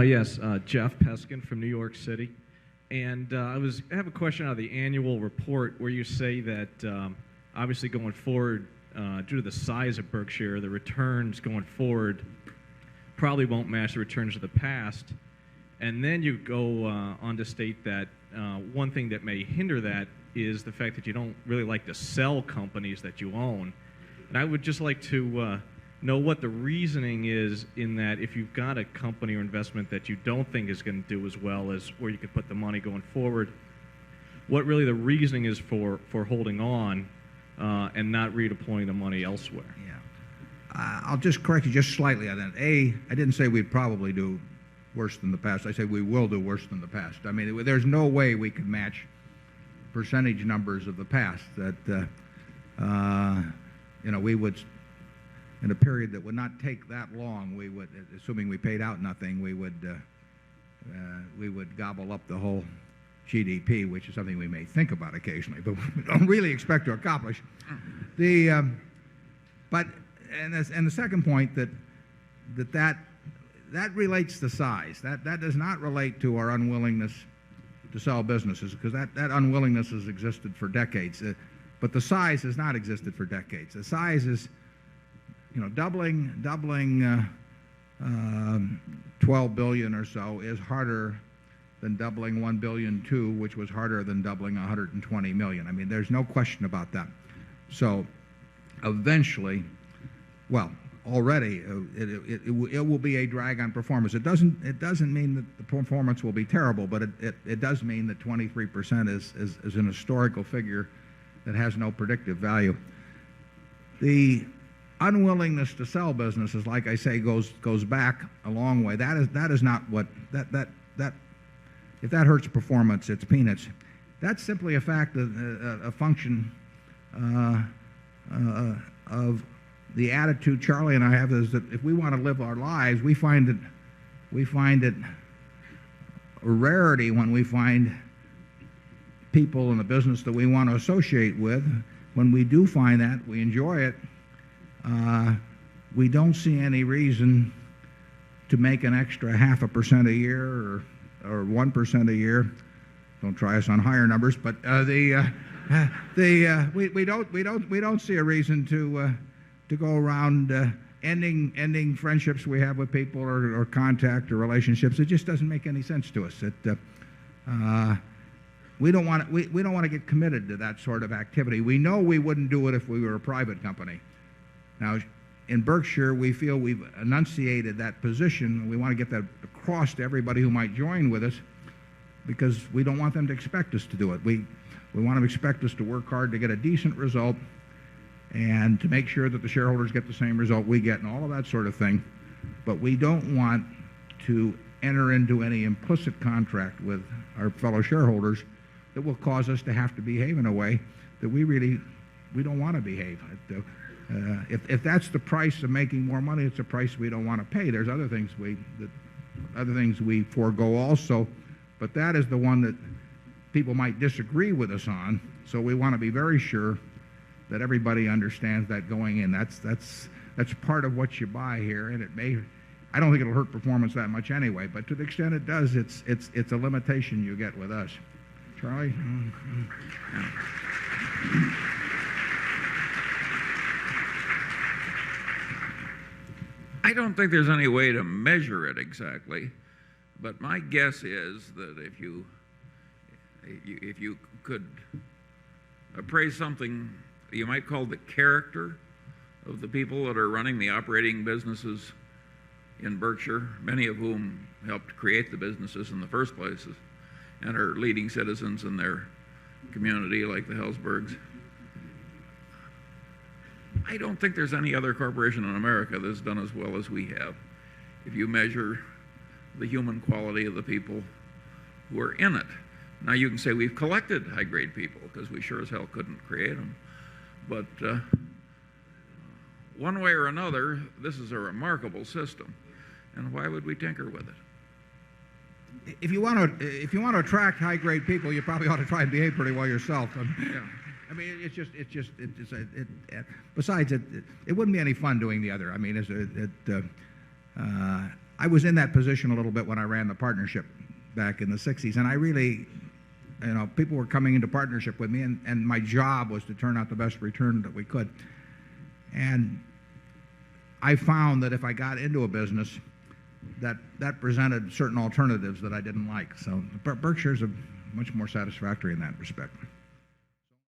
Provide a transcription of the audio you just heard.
Yes, Jeff Peskin from New York City. And I have a question out of the annual report where you say that obviously going forward, due to the size of Berkshire, the returns going forward probably won't match the returns of the past. And then you go on to state that one thing that may hinder that is the fact that you don't really like to sell companies that you own. And I would just like to know what the reasoning is in that if you've got a company or investment that you don't think is going to do as well as where you could put the money going forward, what really the reasoning is for holding on and not redeploying the money elsewhere. Yeah. I'll just correct you just slightly on that. I didn't say we'd probably do worse than the past. I said we will do worse than the past. I mean, there's no way we could match percentage numbers of the past that, we would, in a period that would not take that long, we would, assuming we paid out nothing, we would gobble up the whole GDP, which is something we may think about occasionally, but we don't really expect to accomplish. And the second point that relates to size. That does not relate to our unwillingness to sell businesses, because that unwillingness has existed for decades. But the size has not existed for decades. The size is, doubling 12 billion or so is harder than doubling 1 billion two, which was harder than doubling 120 million. I mean, there's no question about that. So eventually, well, already it will be a drag on performance. It doesn't mean that the performance will be terrible, but it does mean that 23% is an historical figure that has no predictive value. The unwillingness to sell businesses, like I say, goes back a long way. That is not what that if that hurts performance, it's peanuts. That's simply a function of the attitude Charlie and I have, is that if we want to live our lives, we find it a rarity when we find people in the business that we want to associate with. When we do find that, we enjoy it. We don't see any reason to make an extra 0.5% a year or 1% a year. Don't try us on higher numbers, but we don't see a reason to go around ending friendships we have with people or contact or relationships. It just doesn't make any sense to us. We don't want to get committed to that sort of activity. We know we wouldn't do it if we were a private company. Now, in Berkshire, we feel we've enunciated that position. We want to get that across to everybody who might join with us, because we don't want them to expect us to do it. We want them to expect us to work hard to get a decent result and to make sure that the shareholders get the same result we get and all of that sort of thing. But we don't want to enter into any implicit contract with our fellow shareholders that will cause us to have to behave in a way that we don't want to behave. If that's the price of making more money, it's a price we don't want to pay. There's other things we forego also, but that is the one that people might disagree with us on. So we want to be very sure that everybody understands that going in. That's part of what you buy here, and I don't think it'll hurt performance that much anyway, but to the extent it does, it's a limitation you get with us. Charlie? I don't think there's any way to measure it exactly, but my guess is that if you could appraise something you might call the character of the people that are running the operating businesses in Berkshire, many of whom helped create the businesses in the first places and are leading citizens in their community like the Helzbergs. I don't think there's any other corporation in America that's done as well as we have. If you measure the human quality of the people who are in it. Now you can say we've collected high-grade people because we sure as hell couldn't create them. But one way or another, this is a remarkable system. And why would we tinker with it? If you want to attract high-grade people, you probably ought to try and behave pretty well yourself. Yeah. I mean, besides, it wouldn't be any fun doing the other. I mean, I was in that position a little bit when I ran the partnership back in the 60s, and I really, people were coming into partnership with me, and my job was to turn out the best return that we could. And I found that if I got into a business, that presented certain alternatives that I didn't like. So Berkshire's much more satisfactory in that respect.